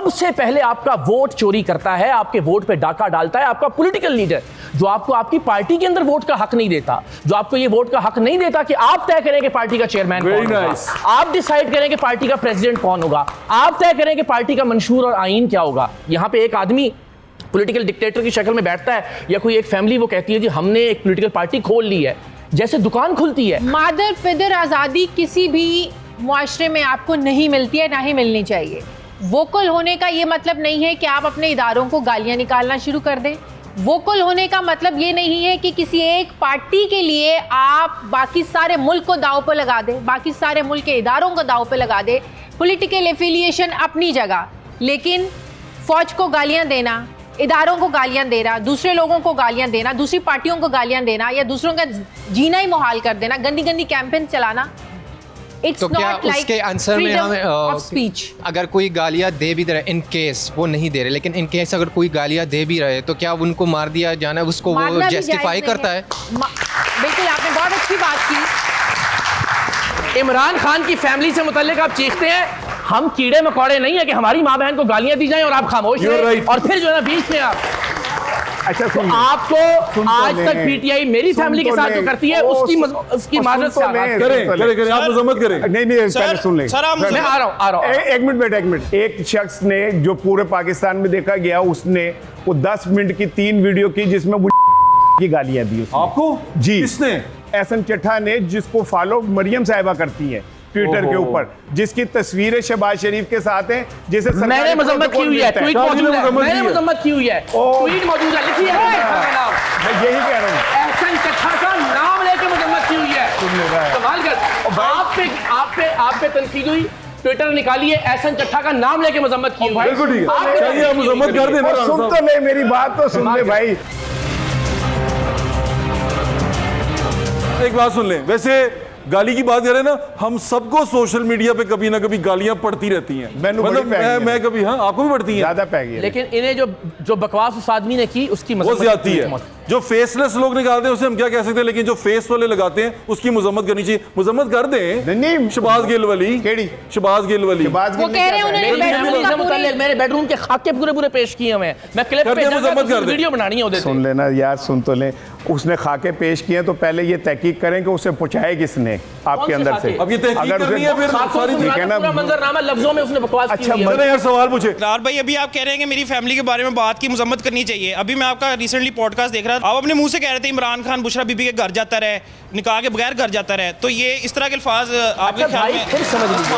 सबसे पहले आपका वोट चोरी करता है, आपके वोट पे डाका डालता है आपका पॉलिटिकल लीडर, जो आपको आपकी पार्टी के अंदर वोट का हक नहीं देता, जो आपको ये वोट का हक नहीं देता कि आप तय करें कि पार्टी का चेयरमैन कौन होगा, आप डिसाइड करें कि पार्टी का प्रेसिडेंट कौन होगा, आप तय करें कि पार्टी का मंशूर और आईन क्या होगा। यहां पे एक आदमी पॉलिटिकल डिक्टेटर की शक्ल में बैठता है या कोई एक फैमिली वो कहती है जी हमने एक पॉलिटिकल पार्टी खोल ली है, जैसे दुकान खुलती है। मादर पिदर आज़ादी किसी भी मुआशरे में आपको नहीं मिलती है, ना ही मिलनी चाहिए। वोकल होने का ये मतलब नहीं है कि आप अपने इदारों को गालियां निकालना शुरू कर दें। वोकल होने का मतलब ये नहीं है कि किसी एक पार्टी के लिए आप बाकी सारे मुल्क को दांव पर लगा दें, बाकी सारे मुल्क के इदारों को दांव पर लगा दें। पॉलिटिकल एफिलिएशन अपनी जगह, लेकिन फौज को गालियां देना, इदारों को गालियां देना, दूसरे लोगों को गालियां देना, दूसरी पार्टियों को गालियां देना या दूसरों का जीना ही मुहाल कर देना, गंदी गंदी कैंपेन चलाना, तो क्या उसके आंसर में हम स्पीच अगर कोई गालियां दे भी दे रहे, इन केस वो नहीं दे रहे, लेकिन इन केस अगर कोई गालियां दे भी रहे तो क्या उनको मार दिया जाना उसको वो जस्टिफाई करता है? बिल्कुल, आपने बहुत अच्छी बात की। इमरान खान की फैमिली से मुताल्लिक आप चीखते हैं, हम कीड़े मकोड़े नहीं है कि हमारी माँ बहन को गालियां दी जाएं और आप खामोश रहें और फिर जो है ना बीच में आप अच्छा तो आपको आज तक पीटीआई मेरी फैमिली के साथ जो करती है उसकी माजरत से करें आप मजम्मत करें। नहीं पहले सुन लें, मैं आ रहा हूं। एक मिनट। एक शख्स ने जो पूरे पाकिस्तान में देखा गया, उसने वो 10 मिनट की 3 वीडियो की जिसमें वो की गालियां दी आपको। जी, किसने? एहसन चट्टा ने, जिसको फॉलो मरियम साहिबा करती हैं ट्विटर के ऊपर, जिसकी तस्वीरें शहबाज शरीफ के साथ हैं, जिसे मैंने मजम्मत की हुई है, ट्वीट मौजूद है, मैंने मजम्मत की हुई है, ट्वीट मौजूद है, लिखिए मैं यही कह रहा हूं, एहसन चट्टा का नाम लेके मजम्मत की हुई है। कमाल कर, आप पे तनकीद हुई, ट्विटर निकालिए, एहसन चट्टा का नाम लेके मजम्मत की हुई है। बिल्कुल ठीक है, चलिए आप मजम्मत कर देना। सुन तो ले, मेरी बात तो सुन ले भाई, एक बात सुन ले। वैसे गाली की बात कर रहे हैं ना, हम सबको सोशल मीडिया पे कभी ना कभी गालियां पड़ती रहती हैं। मतलब मैं कभी, हाँ आपको भी पड़ती हैं, ज्यादा पै गई। लेकिन इन्हें जो बकवास उस आदमी ने की उसकी वो ज्यादती है। जो फेसलेस लोग निकालते हैं उसे हम क्या कह सकते हैं, लेकिन जो फेस वाले लगाते हैं उसकी मजम्मत करनी चाहिए। मजम्मत कर दें। नहीं, शहबाज गिल वाली, शहबाज गिल वाली वो कह रहे हैं मेरे बेडरूम के खाके पूरे पेश किए हुए हैं, मैं क्लिप पे वीडियो बनानी है। सुन लेना यार, सुन तो ले, उसने खाके पेश किए तो पहले ये तहकीक करें कि उसे पहुंचाए किसने आपके अंदर से। अब ये तहकीक करनी है, फिर सारी ठीक है ना, मंजरनामा लफ्जों में उसने बकवास की। अच्छा यार, सवाल पूछे इकरार भाई, अभी आप कह रहे हैं कि मेरी फैमिली के बारे में बात की मजम्मत करनी चाहिए। अभी मैं आपका रिसेंटली पॉडकास्ट देख रहा था, आप अपने मुंह से कह रहे थे इमरान खान बुशरा बीबी के घर जाता रहे, निकाह के बगैर घर जाता रहे, तो ये इस तरह के अल्फाज आपके ख्याल में फिर समझ लीजिए।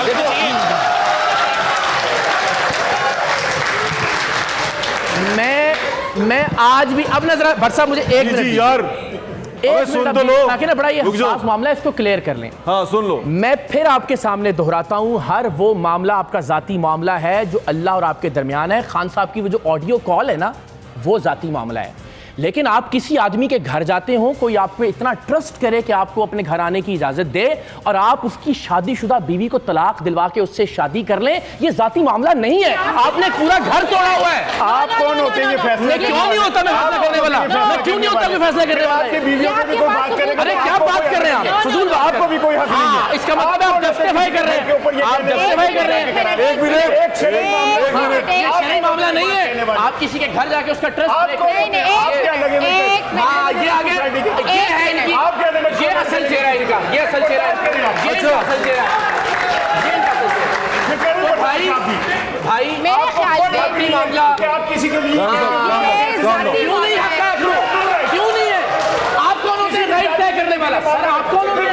मैं आज भी, अब ना जरा भट्ट साहब मुझे एक मिनट यार, सुन तो लो, ताकि ना बड़ा ये हसास मामला है, इसको क्लियर कर लें। हाँ सुन लो। मैं फिर आपके सामने दोहराता हूं, हर वो मामला आपका जाती मामला है जो अल्लाह और आपके दरमियान है। खान साहब की वो जो ऑडियो कॉल है ना, वो जाती मामला है। लेकिन आप किसी आदमी के घर जाते हो, कोई आप पे इतना ट्रस्ट करे कि आपको अपने घर आने की इजाजत दे और आप उसकी शादीशुदा बीवी को तलाक दिलवा के उससे शादी कर लें, ये जाती मामला नहीं है। आपने पूरा घर तोड़ा हुआ है। आप कौन होते हैं ये फैसला? क्यों नहीं होता मैं फैसला करने वाला? मैं क्यों नहीं होता मैं फैसला करने वाला? अरे क्या बात कर रहे हैं आप? फजूल आपको भी कोई हक नहीं है। इसका मतलब आप जस्टिफाई कर रहे हैं, आप जस्टिफाई कर रहे हैं। एक मिनट, शरीफ मामला नहीं है। आप किसी के घर जाके उसका ट्रस्ट ये आगे, ये है इनकी, ये असल चेहरा है इनका, ये असल चेहरा है, ये असल चेहरा है। भाई मेरे ख्याल में अपनी मामला आप किसी के लिए क्यों नहीं हकदार, क्यों नहीं है? आप कौन होते हैं राइट तय करने वाला? सर आप कौन होते हैं?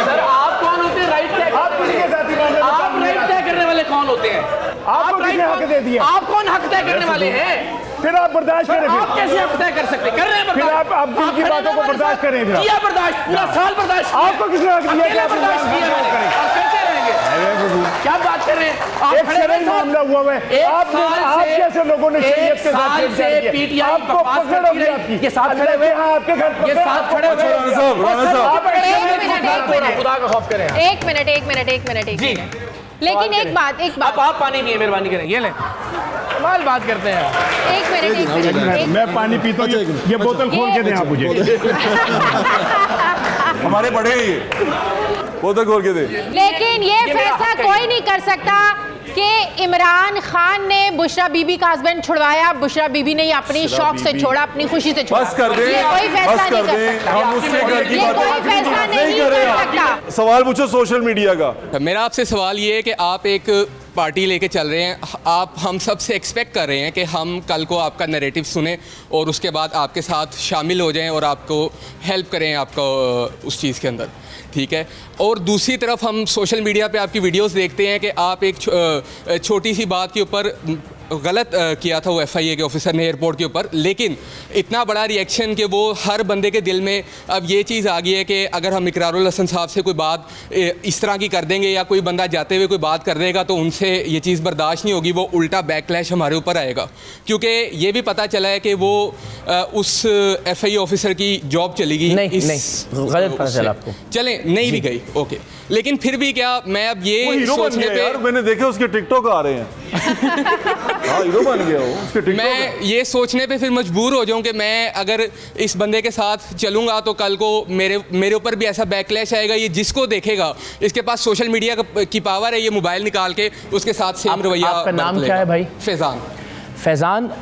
सर आप कौन होते हैं राइट तय? आप किसी के साथ आप राइट तय करने वाले कौन होते हैं? आप राइट हक दे दिया। आप कौन हक तय करने वाले हैं? फिर आप बर्दाश्त करें। आप कैसे हक तय कर सकते? कर रहे हैं फिर आप दिल की बातों को बर्दाश्त करें। किया बर्दाश्त, पूरा साल बर्दाश्त। आपको किसने हक दिया कि आप बर्दाश्त किया? आप कैसे रहेंगे? क्या बात कर रहे हैं? एक शरई मामला हुआ है। आप कैसे लोगों ने शरीयत के साथ पीटीआई आपको पकड़ होगी आपकी के साथ खड़े हुए, आपके घर ये साथ खड़े हुए। खुदा का खौफ करें। एक मिनट। लेकिन एक बात आप पानी पिए, मेहरबानी करें, ये लें। कमाल बात करते हैं। एक मिनट मैं पानी पीता हूँ, ये बोतल खोल के दें आप मुझे। हमारे बड़े हैं ये, बोतल खोल के दे। लेकिन ये फैसला कोई नहीं कर सकता कि इमरान खान ने बुशरा बीबी का हस्बैंड छुड़वाया, बुशरा बीबी ने अपनी शौक से छोड़ा, अपनी खुशी से छोड़ा। बस कर दे, ये कोई फैसला नहीं कर सकता। हम उसके घर की ये बात कोई फैसला नहीं कर सकता। सवाल पूछो सोशल मीडिया का। मेरा आपसे सवाल ये है कि आप एक पार्टी लेके चल रहे हैं, आप हम सब से एक्सपेक्ट कर रहे हैं कि हम कल को आपका नैरेटिव सुने और उसके बाद आपके साथ शामिल हो जाएं और आपको हेल्प करें आपको उस चीज़ के अंदर, ठीक है। और दूसरी तरफ हम सोशल मीडिया पे आपकी वीडियोस देखते हैं कि आप एक छोटी सी बात के ऊपर गलत किया था वो FIA के ऑफिसर ने एयरपोर्ट के ऊपर, लेकिन इतना बड़ा रिएक्शन कि वो हर बंदे के दिल में अब ये चीज़ आ गई है कि अगर हम इकरारुल हसन साहब से कोई बात इस तरह की कर देंगे या कोई बंदा जाते हुए कोई बात कर देगा तो उनसे ये चीज़ बर्दाश्त नहीं होगी, वो उल्टा बैकलैश हमारे ऊपर आएगा। क्योंकि ये भी पता चला है कि वो उस FIA ऑफिसर की जॉब चली गई। नहीं गलत पता चला आपको। चलें, नहीं भी गई, ओके, लेकिन फिर भी क्या मैं अब ये सोचने पे यार मैंने देखे उसके टिकटॉक आ रहे हैं। हाँ, हीरो बन गया वो, उसके टिकटॉक मैं ये सोचने पे फिर मजबूर हो जाऊं कि मैं अगर इस बंदे के साथ चलूंगा तो कल को मेरे ऊपर भी ऐसा बैकलैश आएगा। ये जिसको देखेगा, इसके पास सोशल मीडिया की पावर है, ये मोबाइल निकाल के उसके साथ सेम रवैया। आपका नाम क्या है भाई? फैज़ान।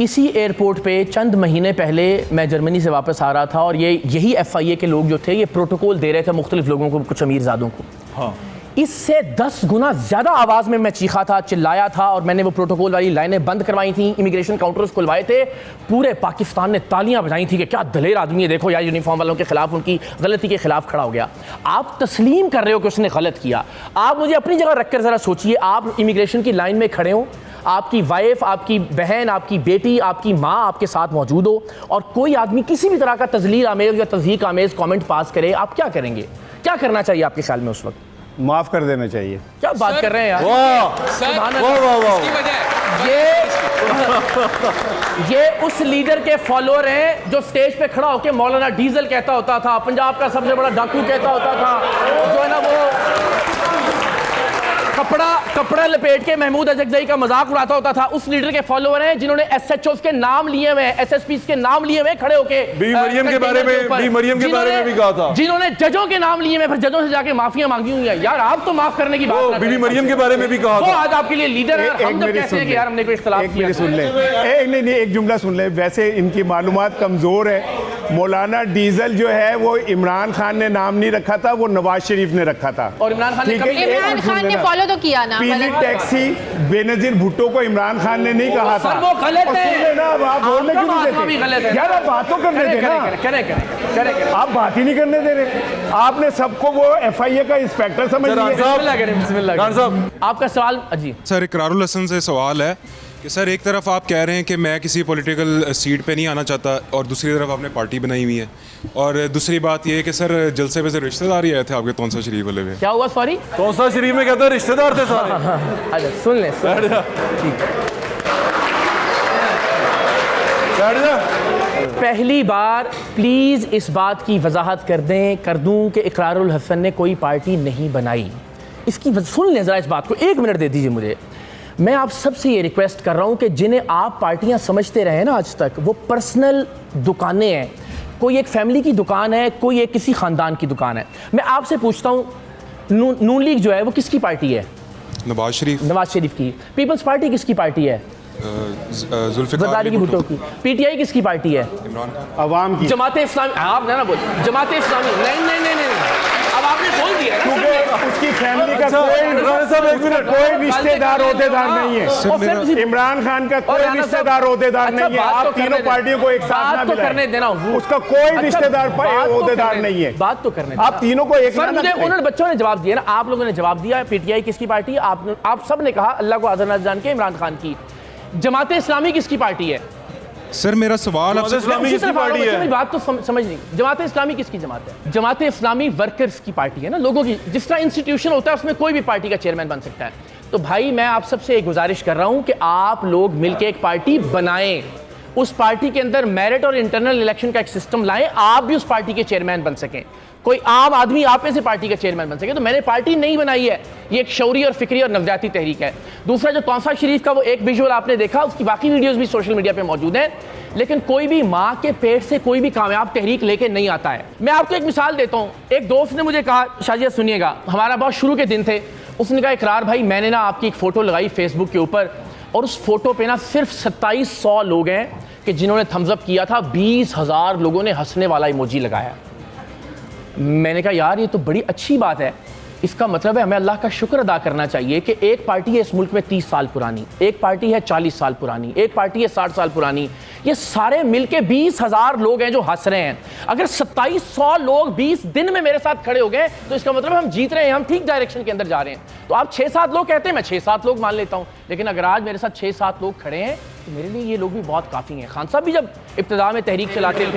इसी एयरपोर्ट पे चंद महीने पहले मैं जर्मनी से वापस आ रहा था और यही FIA के लोग जो थे ये प्रोटोकॉल दे रहे थे मुख्तलिफ लोगों को, कुछ अमीरजादों को। हाँ। इससे 10 गुना ज़्यादा आवाज़ में मैं चीखा था, चिल्लाया था और मैंने वो प्रोटोकॉल वाली लाइनें बंद करवाई थी, इमिग्रेशन काउंटर्स खुलवाए थे। पूरे पाकिस्तान ने तालियां बजाई थी कि क्या दलेर आदमी है, देखो यार यूनिफॉर्म वालों के खिलाफ, उनकी गलती के खिलाफ खड़ा हो गया। आप तस्लीम कर रहे हो कि उसने गलत किया। आप मुझे अपनी जगह रखकर ज़रा सोचिए, आप इमिग्रेशन की लाइन में खड़े हो, आपकी वाइफ, आपकी बहन, आपकी बेटी, आपकी माँ आपके साथ मौजूद हो और कोई आदमी किसी भी तरह का तजलील आमेज या तज़हीक आमेज कमेंट पास करे, आप क्या करेंगे? क्या करना चाहिए आपके ख्याल में उस वक्त? माफ कर देना चाहिए। क्या बात कर रहे हैं यार? ये उस लीडर के फॉलोअर हैं जो स्टेज पे खड़ा होकर मौलाना डीजल कहता होता था, पंजाब का सबसे बड़ा डाकू कहता होता था, जो है ना वो कपड़ा लपेट के महमूद अजगज़ई का मजाक उड़ाता होता था। उस लीडर के फॉलोअर हैं जिन्होंने SHOs के नाम लिए हुए, SSPs के नाम लिए हुए, खड़े होके बीबी मरियम के बारे में भी कहा था, जिन्होंने जजों के नाम लिए हुए, फिर जजों से जाके माफिया मांगी हुई है। यार आप तो माफ करने की बात, बीबी मरियम के बारे में भी कहा वो था। आज आपके लिए लीडर है। हम जब कहते हैं कि यार हमने कोई इख्तिलाफ किया, सुन ले, नहीं एक जुमला सुन ले। वैसे इनकी मालूमात कमजोर है। मौलाना डीजल जो है वो इमरान खान ने नाम नहीं रखा था, वो नवाज शरीफ ने रखा था। और इमरान खान ने फॉलो तो किया ना। पीली टैक्सी बेनजीर भुट्टो को इमरान खान ने नहीं कहा था। वो गलत है ना, आप बोलने क्यों नहीं देते यार? आप बात तो करने देना, आप बात ही नहीं करने दे रहे। आपने सबको वो FIA का इंस्पेक्टर समझ लिया। आपका सवाल जी सर, इकरारुल हसन से सवाल है कि सर एक तरफ आप कह रहे हैं कि मैं किसी पॉलिटिकल सीट पे नहीं आना चाहता और दूसरी तरफ आपने पार्टी बनाई हुई है, और दूसरी बात ये है कि सर जलसे पे से रिश्तेदार ही आए थे आपके तौंसा शरीफ वाले में। क्या हुआ? सॉरी, तौंसा शरीफ में कहते हैं रिश्तेदार थे सारे। अच्छा सुन ले, पहली बार प्लीज़ इस बात की वजाहत कर दूं कि इकरारुल हसन ने कोई पार्टी नहीं बनाई। इसकी सुन लें ज़रा इस बात को, 1 मिनट दे दीजिए मुझे। मैं आप सबसे ये रिक्वेस्ट कर रहा हूँ कि जिन्हें आप पार्टियाँ समझते रहे ना आज तक, वो पर्सनल दुकानें हैं। कोई एक फैमिली की दुकान है, कोई एक किसी ख़ानदान की दुकान है। मैं आपसे पूछता हूँ, नून लीग जो है वो किसकी पार्टी है? नवाज शरीफ की। पीपल्स पार्टी किसकी पार्टी है? ज़रदारी की, भुट्टो की। PTI किसकी पार्टी है? अवाम की। जमात इस्लामी। आप ना बोल, जमात इस्लामी। नहीं, अब आपने बोल दिया ना, क्योंकि उसकी फैमिली का कोई रिश्तेदार होतेदार नहीं है। इमरान खान का कोई रिश्तेदार होतेदार नहीं है। आप तीनों पार्टियों को एक साथ ना करने देना, उसका कोई रिश्तेदार होतेदार नहीं है। बात तो करने, आप तीनों को एक। मुझे उन्होंने बच्चों ने जवाब दिया ना, आप लोगों ने जवाब दिया PTI किसकी पार्टी है। आप सब ने कहा अल्लाह को आज़र जान के इमरान खान की। जमात इस्लामी किसकी पार्टी है? सर मेरा सवाल आपसे, बात तो समझ नहीं। जमात इस्लामी किसकी जमात है? जमात इस्लामी वर्कर्स की पार्टी है ना, लोगों की। जिस तरह इंस्टीट्यूशन होता है उसमें कोई भी पार्टी का चेयरमैन बन सकता है। तो भाई मैं आप सबसे एक गुजारिश कर रहा हूं कि आप लोग मिलकर एक पार्टी बनाएं, उस पार्टी के अंदर मेरिट और इंटरनल इलेक्शन का एक सिस्टम लाएं, आप भी उस पार्टी के चेयरमैन बन सकें, कोई आम आदमी आप में से पार्टी का चेयरमैन बन सके। तो मैंने पार्टी नहीं बनाई है, ये एक शौरी और फिक्री और नवजाती तहरीक है। दूसरा जो तौंसा शरीफ का वो एक विजुअल आपने देखा, उसकी बाकी वीडियोस भी सोशल मीडिया पे मौजूद हैं। लेकिन कोई भी माँ के पेट से कोई भी कामयाब तहरीक लेके नहीं आता है। मैं आपको एक मिसाल देता हूँ। एक दोस्त ने मुझे कहा, शाजिया सुनिएगा, हमारा बहुत शुरू के दिन थे, उसने कहा इकरार भाई मैंने ना आपकी एक फ़ोटो लगाई फेसबुक के ऊपर और उस फोटो पे ना सिर्फ 2700 लोग हैं कि जिन्होंने थम्स अप किया था, 20,000 लोगों ने हंसने वाला इमोजी लगाया। मैंने कहा यार ये तो बड़ी अच्छी बात है, इसका मतलब है हमें अल्लाह का शुक्र अदा करना चाहिए कि एक पार्टी है इस मुल्क में 30 साल पुरानी, एक पार्टी है 40 साल पुरानी, एक पार्टी है 60 साल पुरानी, ये सारे मिलके 20,000 लोग हैं जो हंस रहे हैं। अगर 2700 लोग 20 दिन में मेरे साथ खड़े हो गए तो इसका मतलब हम जीत रहे हैं, हम ठीक डायरेक्शन के अंदर जा रहे हैं। तो आप 6-7 लोग कहते हैं, मैं 6-7 लोग मान लेता हूं, लेकिन अगर आज मेरे साथ 6-7 लोग खड़े हैं तो मेरे लिए ये लोग भी बहुत काफ़ी हैं। खान साहब भी जब इब्तिदा में तहरीक चलाते थे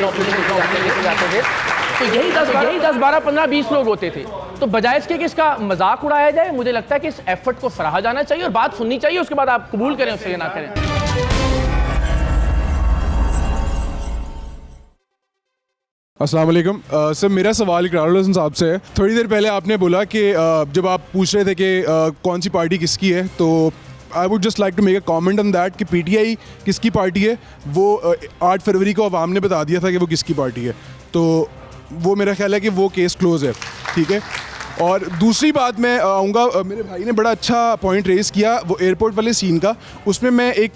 तो यही 10, 12, 15, 20 लोग होते थे। तो बजाय इसके कि इसका मजाक उड़ाया जाए, मुझे लगता है कि इस एफर्ट को सराहा जाना चाहिए और बात सुननी चाहिए, उसके बाद आप कबूल करें उससे ना करें। अस्सलाम वालेकुम सर, मेरा सवाल इकरारुल हसन साहब से है। थोड़ी देर पहले आपने बोला कि जब आप पूछ रहे थे कि कौन सी पार्टी किसकी है, तो I would just like to make a comment on that कि पीटीआई किसकी पार्टी है। वो 8 फरवरी को अवाम ने बता दिया था कि वो किसकी पार्टी है, तो वो मेरा ख्याल है कि वो केस क्लोज है, ठीक है। और दूसरी बात मैं आऊँगा, मेरे भाई ने बड़ा अच्छा पॉइंट रेज़ किया वो एयरपोर्ट वाले सीन का, उसमें मैं एक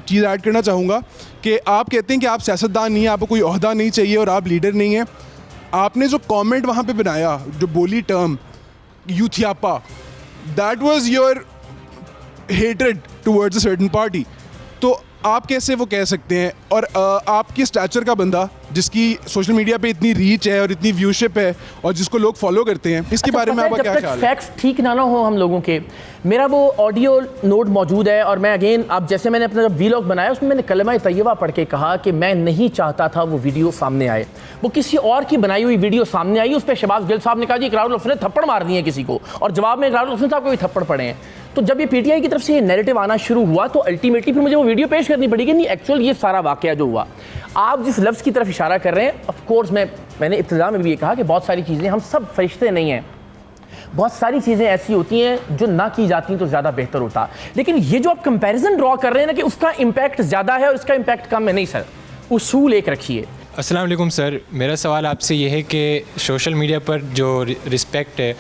चीज़ ऐड करना चाहूँगा कि आप कहते हैं कि आप सियासतदान नहीं हैं, आपको कोई ओहदा नहीं चाहिए और आप लीडर नहीं हैं। आपने जो कमेंट वहाँ पे बनाया, जो बोली term Youthiapa, that was your hated towards a certain party. तो आप कैसे वो कह सकते हैं? और आपकी स्टैचर का बंदा जिसकी सोशल मीडिया पे इतनी रीच है और इतनी व्यूशिप है और जिसको लोग फॉलो करते हैं, इसके बारे में आपका क्या ख्याल है? फैक्ट्स ठीक ना हो हम लोगों के, मेरा वो ऑडियो नोट मौजूद है और मैं अगेन, अब जैसे मैंने अपना जब वीलॉग बनाया उसमें मैंने कलमा तैयबा पढ़ के कहा कि मैं नहीं चाहता था वो वीडियो सामने आए, वो किसी और की बनाई हुई वीडियो सामने आई, उस पर शहबाज गिल साहब ने कहा जी इकरारुल हसन ने थप्पड़ मार दिए किसी को, और जवाब में इकरारुल हसन साहब को भी थप्पड़ पड़े हैं। तो जब ये पीटीआई की तरफ से ये नैरेटिव आना शुरू हुआ तो अल्टीमेटली फिर मुझे वो वीडियो पेश करनी पड़ी कि नहीं एक्चुअल ये सारा वाकया जो हुआ। आप जिस लफ्ज़ की तरफ इशारा कर रहे हैं, ऑफ कोर्स मैंने इब्तिदा में भी ये कहा कि बहुत सारी चीज़ें, हम सब फरिश्ते नहीं हैं, बहुत सारी चीज़ें ऐसी होती हैं जो ना की जाती तो ज़्यादा बेहतर होता। लेकिन ये जो आप कंपैरिजन ड्रॉ कर रहे हैं ना कि उसका इम्पैक्ट ज़्यादा है और इसका इम्पैक्ट कम है, नहीं सर, उसूल एक रखिए। अस्सलाम वालेकुम सर, मेरा सवाल आपसे ये है कि सोशल मीडिया पर जो रिस्पेक्ट है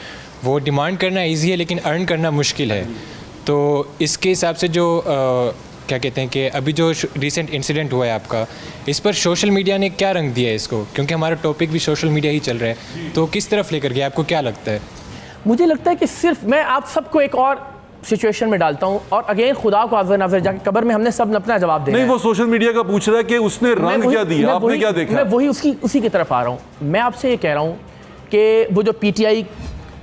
वो डिमांड करना ईजी है लेकिन अर्न करना मुश्किल है। तो इसके हिसाब से जो क्या कहते हैं कि अभी जो रिसेंट इंसिडेंट हुआ है आपका, इस पर सोशल मीडिया ने क्या रंग दिया है इसको, क्योंकि हमारा टॉपिक भी सोशल मीडिया ही चल रहा है, तो किस तरफ लेकर गया, आपको क्या लगता है? मुझे लगता है कि सिर्फ मैं आप सबको एक और सिचुएशन में डालता हूं और अगेन खुदा को हाज़िर नाज़िर जाके कब्र में हमने सब अपना जवाब देना नहीं, वो सोशल मीडिया का पूछ रहा है कि उसने रंग क्या दिया, आपने क्या देखा? मैं वही उसी की तरफ आ रहा हूं। मैं आपसे ये कह रहा हूं कि वो जो पीटीआई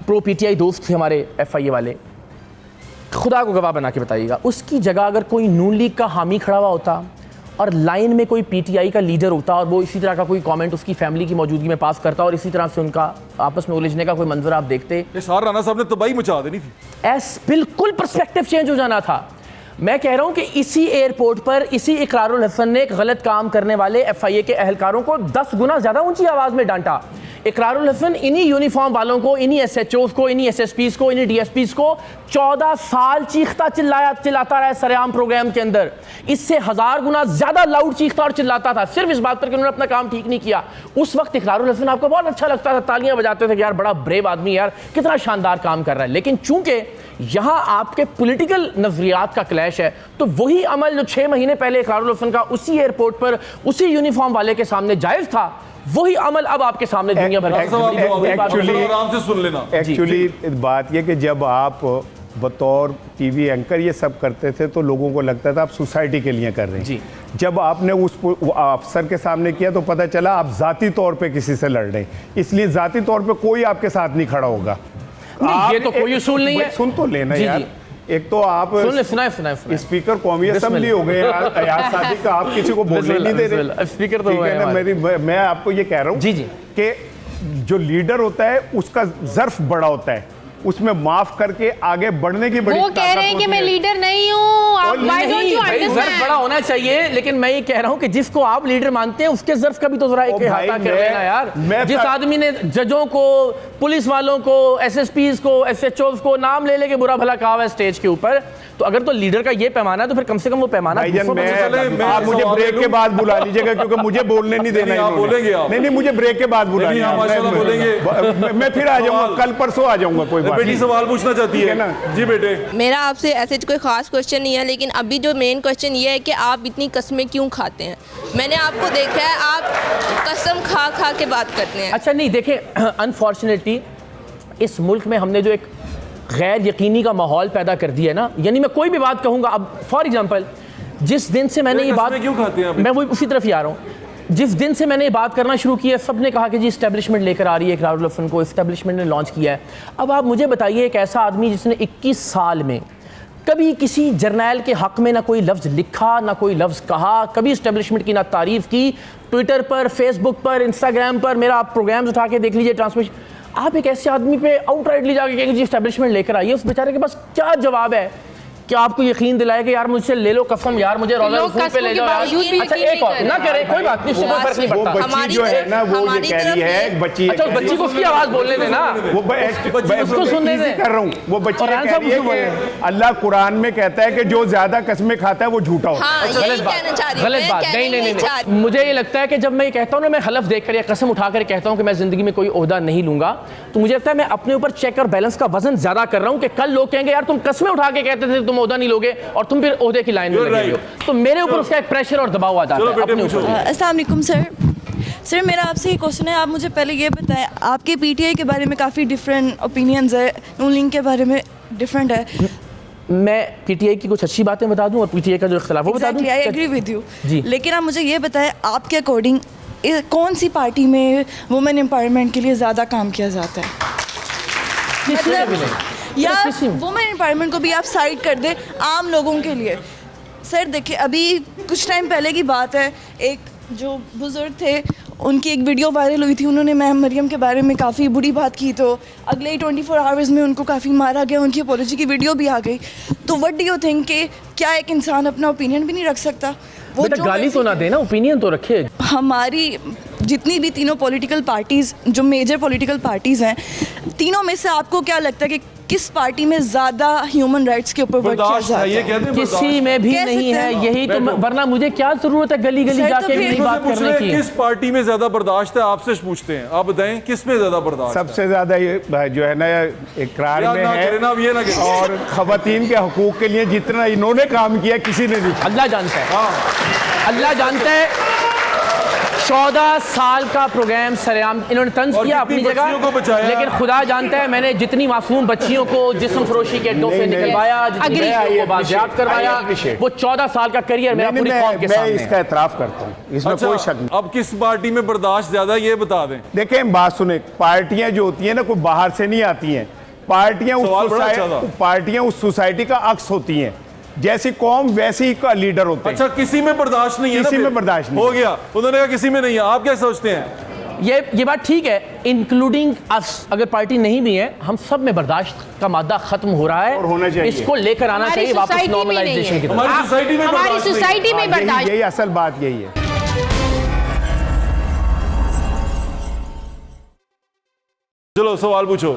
प्रो पीटीआई दोस्त थे हमारे एफआईए वाले, खुदा को गवाह बना के बताइएगा, उसकी जगह अगर कोई नून लीग का हामी खड़ा हुआ होता और लाइन में कोई पीटीआई का लीडर होता और वो इसी तरह का कोई कमेंट उसकी फैमिली की मौजूदगी में पास करता और इसी तरह से उनका आपस में उलझने का कोई मंजर आप देखते, सार राणा साहब ने तबाही मचा देनी थी। बिल्कुल पर्सपेक्टिव चेंज हो जाना था। मैं कह रहा हूं कि इसी एयरपोर्ट पर इसी इकरारुल हसन ने एक गलत काम करने वाले एफआईए के अहलकारों को 10 गुना ज्यादा ऊंची आवाज में डांटा। इकरारुल हसन इन्हीं यूनिफॉर्म वालों को, इन्हीं एसएचओस को, इन्हीं एसएसपीस को, इन्हीं डीएसपीस को 14 साल चीखता चिल्लाता रहा सरेआम प्रोग्राम के अंदर, इससे 1000 गुना ज्यादा लाउड चीखता और चिल्लाता था सिर्फ इस बात पर कि उन्होंने अपना काम ठीक नहीं किया। उस वक्त इकरारुल हसन आपको बहुत अच्छा लगता था, तालियां बजाते थे कि यार बड़ा ब्रेव आदमी, यार कितना शानदार काम कर रहा है। लेकिन चूंकि यहां आपके पॉलिटिकल नजरियात का क्लैश है, तो वही अमल जो 6 महीने पहले इकरारुल हसन का उसी एयरपोर्ट पर उसी यूनिफॉर्म वाले के सामने जायज था, वही अमल अब आपके सामने दुनिया भर एक्चुअली बात यह कि जब आप बतौर टीवी एंकर ये सब करते थे तो लोगों को लगता था आप सोसाइटी के लिए कर रहे हैं जी। जब आपने उस अफसर के सामने किया तो पता चला आप जाती तौर पे किसी से लड़ रहे हैं, इसलिए जाती तौर पे कोई आपके साथ नहीं खड़ा होगा। ये तो कोई उसूल नहीं है। सुन तो लेना यार, एक तो आप सुनाए स्पीकर कौमी असेंबली हो गए यार शादी का, आप किसी को बोलने नहीं दे रहे। स्पीकर तो है ना, मैं आपको ये कह रहा हूँ कि जो लीडर होता है उसका ज़र्फ बड़ा होता है, उसमें माफ करके आगे बढ़ने की बड़ी वो कह रहे हैं कि मैं लीडर नहीं हूँ, आप? Why don't you भाई, ज़र्फ understand? बड़ा होना चाहिए, लेकिन मैं ये कह रहा हूँ कि जिसको आप लीडर मानते हैं उसके ज़र्फ का भी तो जरा एक इहाता कर लेना यार। जिस आदमी ने जजों को, पुलिस वालों को, SSPs को, SHOs को नाम ले लेके बुरा भला कहा हुआ है स्टेज के ऊपर, तो अगर तो लीडर का ये पैमाना है तो फिर कम से कम वो पैमाना आप मुझे ब्रेक के बाद बुला लीजिएगा, क्योंकि मुझे बोलने नहीं देना। आप बोलेंगे आप? नहीं, मुझे ब्रेक के बाद बुला बोलेंगे। मैं फिर आ जाऊंगा, कल परसों आ जाऊंगा। कोई बात बेटी सवाल पूछना चाहती है ना? जी बेटे। मेरा आपसे ऐसे कोई खास क्वेश्चन नहीं है, लेकिन अभी जो मेन क्वेश्चन ये है कि आप इतनी कस्में क्यों खाते हैं? मैंने आपको देखा है, आप कसम खा खा के बात करते हैं। अच्छा नहीं, देखें, अनफॉर्चुनेटली इस मुल्क में हमने जो एक गैर यकीनी का माहौल पैदा कर दिया है ना, यानी मैं कोई भी बात कहूँगा, अब फॉर एग्जांपल जिस दिन से मैंने ये बात, क्यों खाते हैं? मैं वही उसी तरफ ही आ रहा हूँ। जिस दिन से मैंने ये बात करना शुरू किया है, सब ने कहा कि जी इस्टेब्लिशमेंट लेकर आ रही है इकरारुल हसन को, इस्टेब्लिशमेंट ने लॉन्च किया है। अब आप मुझे बताइए, एक ऐसा आदमी जिसने 21 साल में कभी किसी जर्नैल के हक़ में ना कोई लफ्ज़ लिखा, ना कोई लफ्ज़ कहा, कभी इस्टेब्लिशमेंट की ना तारीफ़ की, ट्विटर पर, फेसबुक पर, इंस्टाग्राम पर मेरा आप प्रोग्राम्स उठा के देख लीजिए, ट्रांसमिशन, आप एक ऐसे आदमी पे आउटराइटली जाके कहेंगे जी इस्टेब्लिशमेंट लेकर आइए, उस बेचारे के पास क्या जवाब है? क्या आपको यकीन दिलाया कि यार मुझसे ले लो कसम, यार मुझे रोज़ा रसूल पे ले जाओ यार? अच्छा एक और ना करे, कोई बात नहीं, उससे कोई फर्क नहीं पड़ता। बच्ची जो है ना, वो ये कह रही है, बच्ची, अच्छा बच्ची को उसकी आवाज़ बोलने देना, वो उसको सुनने दे। कर रहा हूँ। वो बच्ची कह रही है कि अल्लाह कुरान में कहता है कि जो ज्यादा कस्में खाता है वो झूठा होता है। गलत बात, नहीं, मुझे ये लगता है कि जब मैं ये कहता हूँ ना, मैं हलफ देकर या कसम उठाकर कहता हूँ कि मैं ज़िंदगी में कोई ओहदा नहीं लूँगा, तो मुझे लगता है मैं अपने ऊपर चेक और बैलेंस का वजन ज़्यादा कर रहा हूँ कि कल लोग कहेंगे यार तुम कस्में उठा के कहते थे तुम ओहदा नहीं लोगे, और तुम फिर ओहदे की लाइन में लगे हो, तो मेरे ऊपर उसका एक प्रेशर और दबाव आ जाता है अपने ऊपर। अस्सलाम वालेकुम सर, मेरा आपसे ये क्वेश्चन है, आप मुझे पहले ये बताएं, आपके पीटीआई के बारे में काफ़ी डिफरेंट ओपिनियंस है, नून लीग के बारे में डिफरेंट है। मैं पीटीआई की कुछ अच्छी बातें बता दूं और पीटीआई का जो इख्तिलाफ वो बता दूं। आई एग्री विद यू, जी। लेकिन आप मुझे ये बताएं, आपके अकॉर्डिंग कौन सी पार्टी में वुमेन एम्पावरमेंट के लिए ज़्यादा काम किया जाता है? या वुमेन एम्पावरमेंट को भी आप साइड कर दें आम लोगों के लिए? सर देखिए, अभी कुछ टाइम पहले की बात है, एक जो बुज़ुर्ग थे उनकी एक वीडियो वायरल हुई थी, उन्होंने मैम मरियम के बारे में काफ़ी बुरी बात की, तो अगले ही 24 आवर्स में उनको काफ़ी मारा गया, उनकी अपॉलॉजी की वीडियो भी आ गई। तो व्हाट डू यू थिंक कि क्या एक इंसान अपना ओपिनियन भी नहीं रख सकता? वो गाली तो ना देना, ओपिनियन तो रखे। हमारी जितनी भी तीनों पॉलिटिकल पार्टीज़, जो मेजर पॉलिटिकल पार्टीज़ हैं, तीनों में से आपको क्या लगता है कि किस पार्टी में ज़्यादा ह्यूमन राइट्स के ऊपर वर्क किया जाता है? किसी में भी नहीं है, यही तो, वरना मुझे क्या जरूरत है गली गली जाके मेरी बात करने की? किस पार्टी में ज्यादा बर्दाश्त है आपसे पूछते हैं, आप बताएं किस में ज्यादा बर्दाश्त? सबसे ज्यादा ये जो है ना इकरार में है, और खवातीन के हकूक के लिए जितना इन्होंने काम किया किसी ने नहीं। अल्लाह जानता है, अल्लाह जानता है। 14 साल का प्रोग्राम सरेआम इन्होंने तंज किया अपनी जगह, लेकिन खुदा जानता है मैंने जितनी मासूम बच्चियों को जिस्म फरोशी के अड्डों से निकलवाया, जितनी बात करवाया, वो 14 साल का करियर मेरा पूरी कौम के सामने है। इसका एतराफ़ करता हूँ, इसमें कोई शक नहीं। अब किस पार्टी में बर्दाश्त ज्यादा, ये बता दें। देखें, बात सुने, पार्टियां जो होती हैं ना, कोई बाहर से नहीं आती हैं, पार्टियां उस सोसाइटी का अक्स होती हैं, जैसी कौम वैसी ही का लीडर होता है। अच्छा, किसी में बर्दाश्त नहीं है, किसी में बर्दाश्त नहीं हो गया, उन्होंने कहा किसी में नहीं है, आप क्या सोचते हैं? ये बात ठीक है, इंक्लूडिंग अस, अगर पार्टी नहीं भी है, हम सब में बर्दाश्त का मादा खत्म हो रहा है और होना चाहिए, इसको लेकर आना चाहिए वापस नॉर्मलाइजेशन की तरफ। हमारी सोसाइटी में बर्दाश्त, यही असल बात यही है। चलो सवाल पूछो।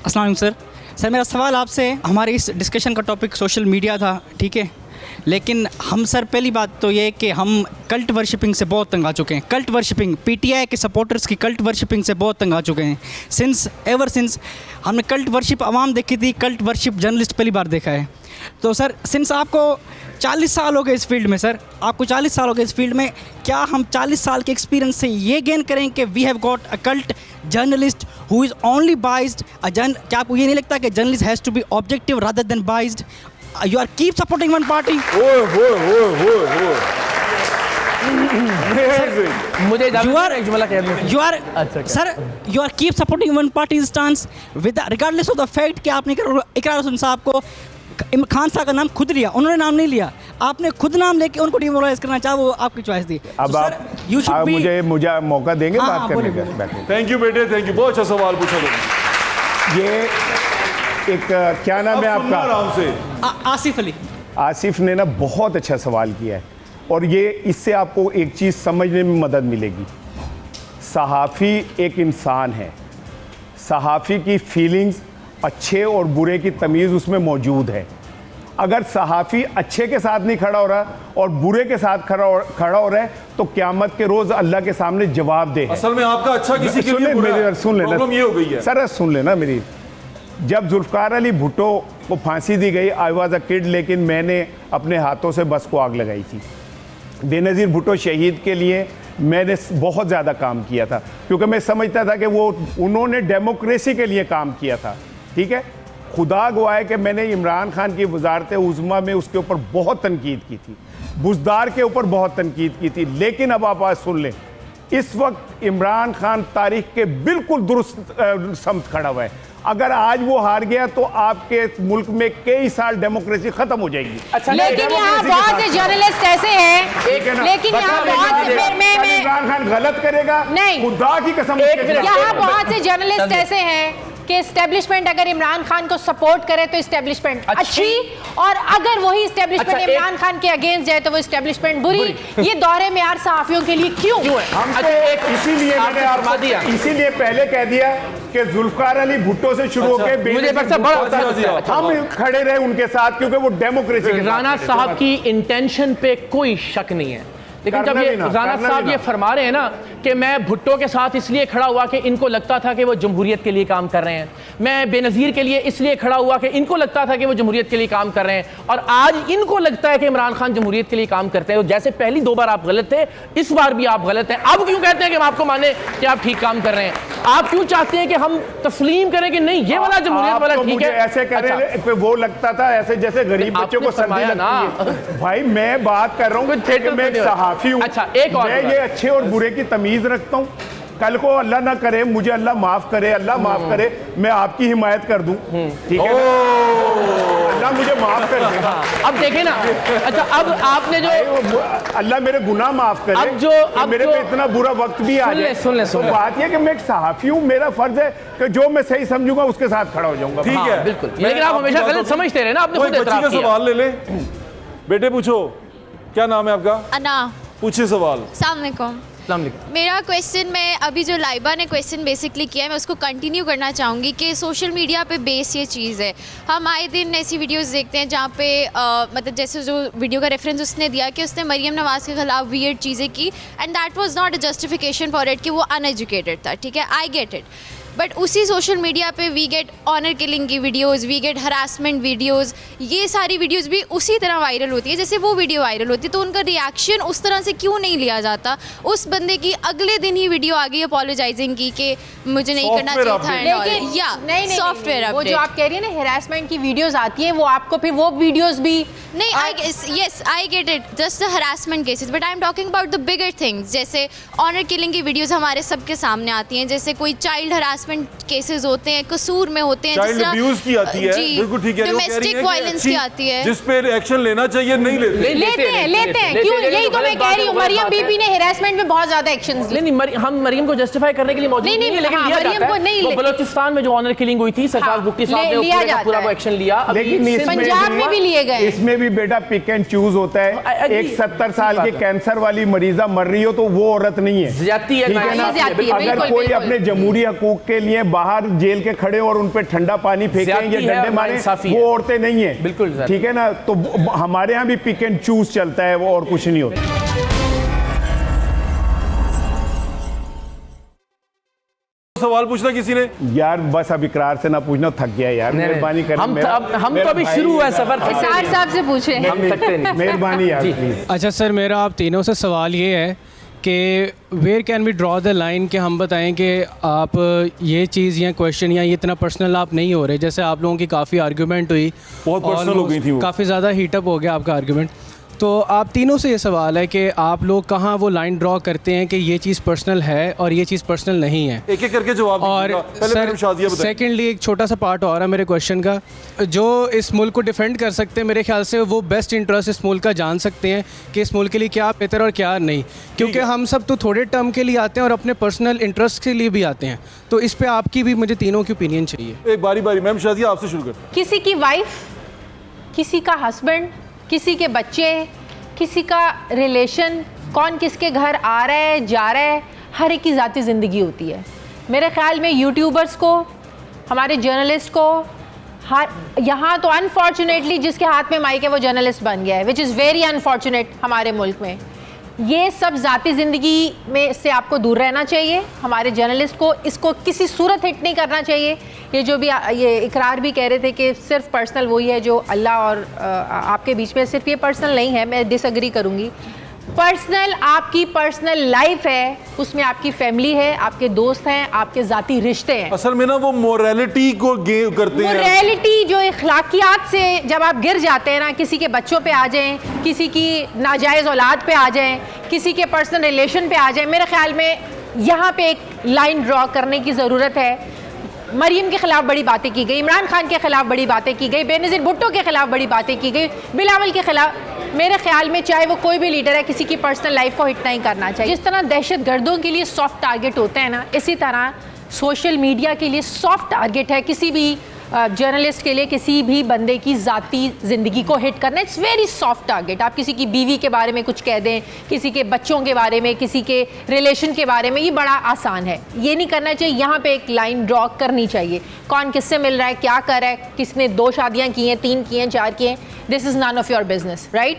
अस्सलाम वालेकुम सर, मेरा सवाल आपसे, हमारे इस डिस्कशन का टॉपिक सोशल मीडिया था, ठीक है, लेकिन हम सर पहली बात तो ये कि हम कल्ट वर्शिपिंग से बहुत तंग आ चुके हैं। कल्ट वर्शिपिंग, पीटीआई के सपोर्टर्स की कल्ट वर्शिपिंग से बहुत तंग आ चुके हैं। सिंस हमने कल्ट वर्शिप आवाम देखी थी, कल्ट वर्शिप जर्नलिस्ट पहली बार देखा है। तो सर, सिंस आपको 40 साल हो गए इस फील्ड में, सर आपको 40 साल हो गए इस फील्ड में, क्या हम 40 साल के एक्सपीरियंस से ये गेन करें कि we have got a cult journalist who is only biased? क्या आपको ये नहीं लगता कि journalist has to be objective rather than biased? You are keep supporting one party. मुझे you are keep supporting one party's stance with regardless of the fact कि आपने इकरार हुसैन साहब को खान साहब का नाम खुद लिया, उन्होंने नाम नहीं लिया, आपने खुद नाम लेके उनको डिमोरलाइज करना चाहा, वो आपकी चॉइस थी। अब आप मुझे मौका देंगे बात करने का? थैंक यू बेटे, थैंक यू, बहुत अच्छा सवाल पूछा तुमने। ये एक क्या नाम है आपका? आसिफ अली। आसिफ ने ना बहुत अच्छा सवाल किया है और ये इससे आपको एक चीज़ समझने में मदद मिलेगी। सहाफ़ी एक इंसान है, सहाफ़ी की फीलिंग्स, अच्छे और बुरे की तमीज़ उसमें मौजूद है। अगर सहाफ़ी अच्छे के साथ नहीं खड़ा हो रहा और बुरे के साथ खड़ा हो रहा है तो क़यामत के रोज़ अल्लाह के सामने जवाब दे। असल में आपका अच्छा किसी के लिए बुरा है। सुन लेना, प्रॉब्लम ये हो गई है सर, सुन लेना मेरी। जब जुल्फ़िकार अली भुट्टो को फांसी दी गई, आई वॉज अ किड, लेकिन मैंने अपने हाथों से बस को आग लगाई थी। बेनज़ीर भुट्टो शहीद के लिए मैंने बहुत ज़्यादा काम किया था क्योंकि मैं समझता था कि उन्होंने डेमोक्रेसी के लिए काम किया था। ठीक है, खुदा गवाह है कि मैंने इमरान खान की वजारत उज़्मा में उसके ऊपर बहुत तनकीद की थी, बुज़दार के ऊपर बहुत तनकीद की थी। लेकिन अब आप आज सुन लें, इस वक्त इमरान खान तारीख के बिल्कुल दुरुस्त समत खड़ा हुआ है। अगर आज वो हार गया तो आपके मुल्क में कई साल डेमोक्रेसी खत्म हो जाएगी। अच्छा, लेकिन यहाँ बहुत से जर्नलिस्ट ऐसे हैं, लेकिन यहाँ बहुत से इमरान खान गलत करेगा नहीं, खुदा की कसम, यहाँ बहुत से जर्नलिस्ट ऐसे हैं कि एस्टेब्लिशमेंट अगर इमरान खान को सपोर्ट करे तो एस्टेब्लिशमेंट अच्छी, और अगर वही एस्टेब्लिशमेंट इमरान खान के अगेंस्ट जाए तो वो एस्टेब्लिशमेंट बुरी। ये दौरे में यार सहाफियों के लिए क्यों है? इसीलिए मैंने आपको इसीलिए पहले कह दिया कि जुल्फ़िकार अली भुट्टो से शुरू होकर हम खड़े रहे उनके साथ क्योंकि वो डेमोक्रेसी। राना साहब की इंटेंशन पे कोई शक नहीं है, लेकिन जब ये राना साहब ये फरमा रहे हैं ना कि मैं भुट्टो के साथ इसलिए खड़ा हुआ कि इनको लगता था कि वो जमहूरियत के लिए काम कर रहे हैं, मैं बेनज़ीर के लिए इसलिए खड़ा हुआ कि इनको लगता था कि वो जमहूरियत के लिए काम कर रहे हैं, और आज इनको लगता है कि इमरान खान जमहूरियत के लिए काम करते हैं। तो जैसे पहली 2 बार आप गलत थे, इस बार भी आप गलत हैं। अब क्यों कहते हैं कि हम आपको माने कि आप ठीक काम कर रहे हैं? आप क्यों चाहते हैं कि हम तस्लीम करें कि नहीं ये वाला जमहूरियत वाला ठीक है? ऐसे कह रहे हैं, वो लगता था ऐसे जैसे गरीब बच्चों को सर्दी लगती है। भाई मैं बात कर रहा हूँ कि मैं एक सहाफ़ी हूँ, मैं ये अच्छे और बुरे की तमीज़ रखता हूँ। कल को अल्लाह ना करे, मुझे अल्लाह माफ़ करे, अल्लाह माफ़ करे, मैं आपकी हिमायत कर दूं, ठीक है, अल्लाह मुझे माफ़ कर दे। अब देखें ना, अच्छा अब आपने जो अल्लाह मेरे गुनाह माफ़ करे, अब मेरे पे इतना बुरा वक्त भी आ जाए। सुन ले, बात यह कि मैं एक सहाफ़ी हूँ, मेरा फ़र्ज़ है कि जो मैं सही समझूंगा उसके साथ खड़ा हो जाऊंगा। ठीक है, बिल्कुल, लेकिन आप हमेशा गलत समझते रहे ना। आपने खुद बच्ची का सवाल ले ले, बेटे पूछो, क्या नाम है आपका? अना। पूछिए सवाल। अस्सलाम वालेकुम। मेरा क्वेश्चन, मैं अभी जो लाइबा ने क्वेश्चन बेसिकली किया है मैं उसको कंटिन्यू करना चाहूँगी कि सोशल मीडिया पे बेस ये चीज़ है, हम आए दिन ऐसी वीडियोस देखते हैं जहाँ पे मतलब जैसे जो वीडियो का रेफरेंस उसने दिया कि उसने मरियम नवाज़ के खिलाफ वियर्ड चीज़ें की, and that was not a justification for it कि वो अनएजुकेटेड था, ठीक है, आई गेट इट, बट उसी सोशल मीडिया पे वी गेट ऑनर किलिंग की videos, we get harassment videos, ये सारी वीडियोस भी उसी तरह वायरल होती है जैसे वो वीडियो वायरल होती है। तो उनका रिएक्शन उस तरह से क्यों नहीं लिया जाता? उस बंदे की अगले दिन ही वीडियो आ गई अपोलोजाइजिंग की कि मुझे नहीं करना चाहिए था, लेकिन या नहीं सॉफ्टवेयर वो जो आप कह रही है ना हरासमेंट की वीडियोस आती हैं, वो आपको फिर वो वीडियोस भी नहीं, yes I get it, just the harassment cases, but I am talking about the bigger things, जैसे ऑनर किलिंग की वीडियोस हमारे सबके सामने आती हैं, जैसे कोई चाइल्ड हरासमेंट केसेस होते हैं, कसूर में होते हैं, चाइल्ड अब्यूज की आती है, बिल्कुल ठीक है, डोमेस्टिक वायलेंस की आती है, जिस पे एक्शन लेना चाहिए नहीं लेते हैं। क्यों? यही तो मैं कह रही हूँ, मरियम बीबी ने हरासमेंट में बहुत ज्यादा एक्शंस लिए। नहीं, हम मरियम को जस्टिफाई करने के लिए मौजूद नहीं है, लेकिन मरियम को नहीं, बलूचिस्तान में जो ऑनर किलिंग हुई थी, सरफराज बुक्टी साहब ने पूरा वो एक्शन लिया, लेकिन पंजाब में भी लिए गए। इसमें भी बेटा पिक एंड चूज होता है। एक 70 साल के कैंसर वाली मरीजा मर रही हो तो वो औरत नहीं है, ज्यादती है। अगर कोई अपने जमहूरी हकूक के लिए बाहर जेल के खड़े और उन पे ठंडा पानी फेंकें या डंडे मारें, वो औरतें नहीं है, बिल्कुल, ठीक है ना। तो हमारे यहाँ भी पिक एंड चूज चलता है, वो और कुछ नहीं होता। सवाल पूछना किसी ने? यार बस अब इकरार से ना पूछना, थक गया यार, मेहरबानी करें। हम तो अभी शुरू हुआ है सफर, इसार साहब से पूछे, हम थकते नहीं, मेहरबानी यार प्लीज। अच्छा सर, मेरा आप तीनों से सवाल ये है कि where can we draw the line, कि हम बताएं कि आप ये चीज़ या क्वेश्चन या ये इतना पर्सनल आप नहीं हो रहे, जैसे आप लोगों की काफ़ी आर्गूमेंट हुई, बहुत पर्सनल हो गई थी, काफ़ी ज़्यादा हीटअप हो गया आपका आर्गूमेंट, तो आप तीनों से ये सवाल है कि आप लोग कहाँ वो लाइन ड्रॉ करते हैं कि ये चीज़ पर्सनल है और ये चीज़ पर्सनल नहीं है? एक एक करके जवाब और सर सेकेंडली एक छोटा सा पार्ट और है मेरे क्वेश्चन का, जो इस मुल्क को डिफेंड कर सकते हैं मेरे ख्याल से वो बेस्ट इंटरेस्ट इस मुल्क का जान सकते हैं कि इस मुल्क के लिए क्या बेहतर और क्या नहीं, क्योंकि हम सब तो थोड़े टर्म के लिए आते हैं और अपने पर्सनल इंटरेस्ट के लिए भी आते हैं, तो इस पर आपकी भी मुझे तीनों की ओपिनियन चाहिए। एक बारी बारी मैम शाजिया आपसे शुरू करते हैं। किसी की वाइफ, किसी का हस्बैंड, किसी के बच्चे, किसी का रिलेशन, कौन किसके घर आ रहा है जा रहा है, हर एक की ज़ाती ज़िंदगी होती है। मेरे ख्याल में यूट्यूबर्स को, हमारे जर्नलिस्ट को, हर यहाँ तो अनफॉर्चुनेटली जिसके हाथ में माइक है वो जर्नलिस्ट बन गया है, विच इज़ वेरी अनफॉर्चुनेट हमारे मुल्क में। ये सब ज़ाती ज़िंदगी में से आपको दूर रहना चाहिए। हमारे जर्नलिस्ट को इसको किसी सूरत हिट नहीं करना चाहिए। ये जो भी ये इकरार भी कह रहे थे कि सिर्फ पर्सनल वही है जो अल्लाह और आपके बीच में, सिर्फ ये पर्सनल नहीं है, मैं डिसएग्री करूँगी। पर्सनल आपकी पर्सनल लाइफ है, उसमें आपकी फैमिली है, आपके दोस्त हैं, आपके ज़ाती रिश्ते हैं। असल में ना वो मोरालिटी को करते हैं, मोरालिटी जो इखलाकियात से जब आप गिर जाते हैं ना, किसी के बच्चों पे आ जाएं, किसी की नाजायज़ औलाद पे आ जाएं, किसी के पर्सनल रिलेशन पे आ जाएं, मेरे ख्याल में यहाँ पे एक लाइन ड्रॉ करने की ज़रूरत है। मरीम के खिलाफ बड़ी बातें की गई, इमरान खान के खिलाफ बड़ी बातें की गई, बेनज़ीर भुट्टो के खिलाफ बड़ी बातें की गई, बिलावल के खिलाफ। मेरे ख्याल में चाहे वो कोई भी लीडर है, किसी की पर्सनल लाइफ को हिट नहीं करना चाहिए। जिस तरह दहशत गर्दों के लिए सॉफ्ट टारगेट होते हैं ना, इसी तरह सोशल मीडिया के लिए सॉफ्ट टारगेट है किसी भी जर्नलिस्ट के लिए, किसी भी बंदे की ज़ाती ज़िंदगी को हिट करना। It's very soft target. आप किसी की बीवी के बारे में कुछ कह दें, किसी के बच्चों के बारे में, किसी के रिलेशन के बारे में, ये बड़ा आसान है। ये नहीं करना चाहिए। यहाँ पे एक लाइन ड्रॉ करनी चाहिए। कौन किससे मिल रहा है, क्या कर रहा है, किसने 2 शादियाँ की हैं, 3 की हैं, 4 की हैं, this is none of your business, right?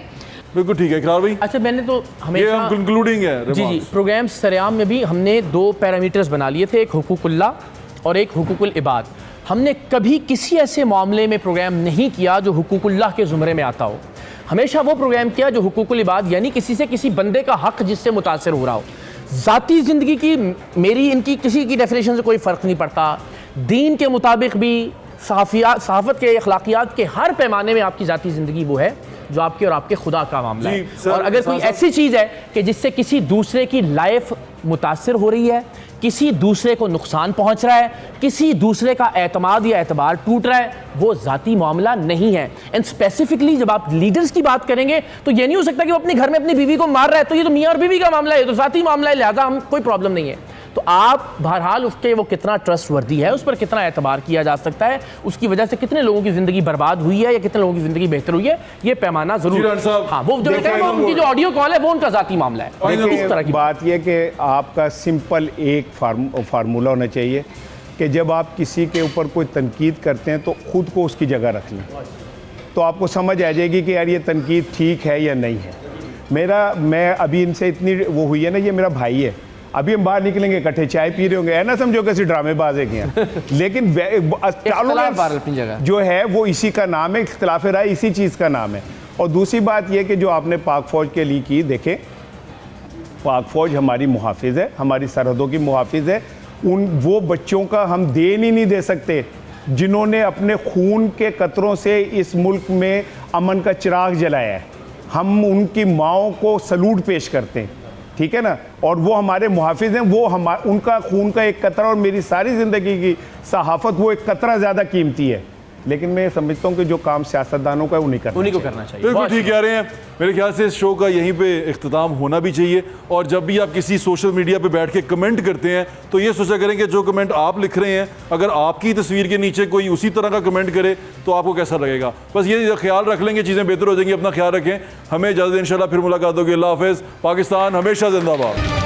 बिल्कुल ठीक है इकरार भाई। अच्छा, मैंने तो हमेशा हम कंक्लूडिंग है जी प्रोग्राम सरेआम में भी हमने 2 पैरामीटर्स बना लिए थे, एक हुकूकुल्लाह और एक हुकूकुल इबाद। हमने कभी किसी ऐसे मामले में प्रोग्राम नहीं किया जो हुकूकुल्लाह के ज़ुमरे में आता हो। हमेशा वो प्रोग्राम किया जो हुकूकुल इबाद, यानी किसी से किसी बंदे का हक जिससे मुतासर हो रहा हो। ज़ाती ज़िंदगी की मेरी इनकी किसी की डेफिनेशन से कोई फ़र्क नहीं पड़ता। दीन के मुताबिक भी सहाफ़त के अखलाकियात के हर पैमाने में आपकी ज़ाती ज़िंदगी वो है जो आपके और आपके खुदा का मामला है। और अगर कोई ऐसी चीज़ है कि जिससे किसी दूसरे की लाइफ मुतासर हो रही है, किसी दूसरे को नुकसान पहुंच रहा है, किसी दूसरे का एतमाद या एतबार टूट रहा है, वो ज़ाती मामला नहीं है। एंड स्पेसिफिकली जब आप लीडर्स की बात करेंगे तो ये नहीं हो सकता कि वो अपने घर में अपनी बीवी को मार रहा है तो ये तो मियाँ और बीवी का मामला है, तो ज़ाती मामला है, लिहाजा हम कोई प्रॉब्लम नहीं है। तो आप बहरहाल उसके वो कितना ट्रस्टवर्दी है, उस पर कितना एतबार किया जा सकता है, उसकी वजह से कितने लोगों की ज़िंदगी बर्बाद हुई है या कितने लोगों की ज़िंदगी बेहतर हुई है, ये पैमाना ज़रूर। हाँ, वो जो उनकी जो ऑडियो कॉल है वो उनका ज़ाती मामला है। इस तरह की बात यह कि आपका सिंपल एक फार्मूला होना चाहिए कि जब आप किसी के ऊपर कोई तनकीद करते हैं तो ख़ुद को उसकी जगह रख लें, तो आपको समझ आ जाएगी कि यार ये तनकीद ठीक है या नहीं है। मैं अभी इनसे इतनी वो हुई है ना, ये मेरा भाई है, अभी हम बाहर निकलेंगे इकट्ठे चाय पी रहे होंगे, है ना, समझो कैसे ड्रामेबाज है क्या। लेकिन जो है वो इसी का नाम है, इख्तिलाफ राय इसी चीज़ का नाम है। और दूसरी बात यह कि जो आपने पाक फ़ौज के लिए की, देखें पाक फ़ौज हमारी मुहाफ़िज़ है, हमारी सरहदों की मुहाफ़िज़ है। वो बच्चों का हम देन ही नहीं दे सकते जिन्होंने अपने खून के कतरों से इस मुल्क में अमन का चिराग जलाया है। हम उनकी माओं को सलूट पेश करते हैं, ठीक है ना, और वो हमारे मुहाफिज हैं। वो उनका खून का एक कतरा और मेरी सारी ज़िंदगी की सहाफ़त वो एक कतरा ज़्यादा कीमती है। लेकिन मैं समझता हूँ कि जो काम सियासतदानों का उन्हीं को करना चाहिए। बिल्कुल ठीक कह रहे हैं। मेरे ख्याल से इस शो का यहीं पे इख्तिताम होना भी चाहिए। और जब भी आप किसी सोशल मीडिया पे बैठ के कमेंट करते हैं तो ये सोचा करें कि जो कमेंट आप लिख रहे हैं, अगर आपकी तस्वीर के नीचे कोई उसी तरह का कमेंट करे तो आपको कैसा लगेगा। बस ये ख्याल रख लेंगे, चीज़ें बेहतर हो जाएंगी। अपना ख्याल रखें, हमें इजाज़त, इंशाल्लाह फिर मुलाकात होगी। अल्लाह हाफ़िज़। पाकिस्तान हमेशा जिंदाबाद।